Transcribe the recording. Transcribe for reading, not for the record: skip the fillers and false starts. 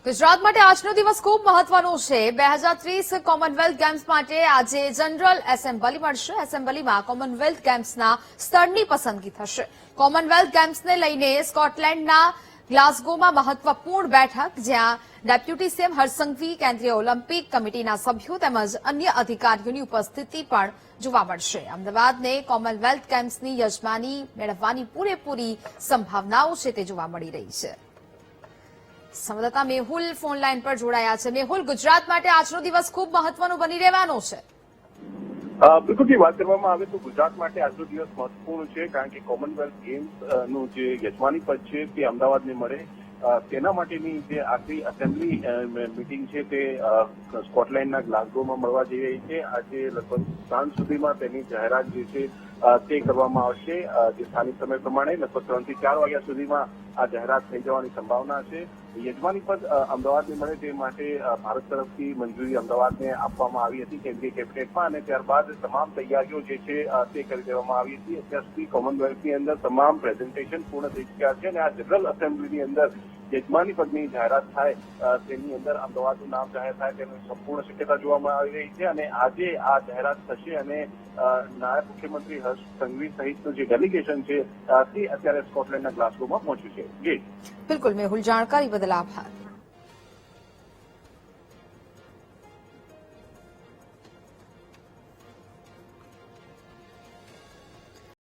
ગુજરાત માટે આજનો દિવસ ખૂબ મહત્વનો છે. 2030 કોમનવેલ્થ ગેમ્સ માટે આજે જનરલ એસેમ્બલી મળશે. એસેમ્બલીમાં કોમનવેલ્થ ગેમ્સના સ્થળની પસંદગી થશે. કોમનવેલ્થ ગેમ્સને લઈને સ્કોટલેન્ડના ગ્લાસગોમાં મહત્વપૂર્ણ બેઠક, જ્યાં ડેપ્યુટી સીએમ હર્ષસંઘવી, કેન્દ્રીય ઓલિમ્પિક કમિટીના સભ્યો તેમજ અન્ય અધિકારીઓની ઉપસ્થિતિ પણ જોવા મળશે. અમદાવાદને કોમનવેલ્થ ગેમ્સની યજમાની મેળવવાની પૂરેપૂરી સંભાવનાઓ છે તે જોવા મળી રહી છે. સંવાદદાતા મેહુલ ફોન લાઈન પર જોડાયા છે. મેહુલ, ગુજરાત માટે આજનો દિવસ ખૂબ મહત્વનો બની રહેવાનો છે. બિલકુલ, વાત કરવામાં આવે તો ગુજરાત માટે આજનો દિવસ મહત્વપૂર્ણ છે, કારણ કે કોમનવેલ્થ ગેમ્સ નું જે યજમાની પદ છે તે અમદાવાદને મળે તેના માટેની જે આખરી એસેમ્બલી મીટિંગ છે તે સ્કોટલેન્ડના ગ્લાસગોમાં મળવા જઈ રહી છે. આજે લગભગ સાંજ સુધીમાં તેની જાહેરાત જે છે તે કરવામાં આવશે. જે સ્થાનિક સમય પ્રમાણે લગભગ 3 થી 4 વાગ્યા સુધીમાં આ જાહેરાત થઈ જવાની સંભાવના છે. યજમાની પદ અમદાવાદને મળે તે માટે ભારત તરફથી મંજૂરી અમદાવાદને આપવામાં આવી હતી કેન્દ્રીય કેબિનેટમાં, અને ત્યારબાદ તમામ તૈયારીઓ જે છે તે કરી દેવામાં આવી હતી. અત્યાર સુધી કોમનવેલ્થની અંદર તમામ પ્રેઝન્ટેશન પૂર્ણ થઈ ચૂક્યા છે, અને આ જનરલ એસેમ્બલીની અંદર યજમાની પદની જાહેરાત થાય તેની અંદર અમદાવાદનું નામ જાહેર થાય તેની સંપૂર્ણ શક્યતા જોવામાં આવી રહી છે. અને આજે આ જાહેરાત થશે અને નાયબ મુખ્યમંત્રી હર્ષ સંઘવી સહિતનું જે ડેલિગેશન છે તે અત્યારે સ્કોટલેન્ડના ગ્લાસગોમાં પહોંચ્યું છે. બિલકુલ મેહુલ, જાણકારી બદલ આભાર.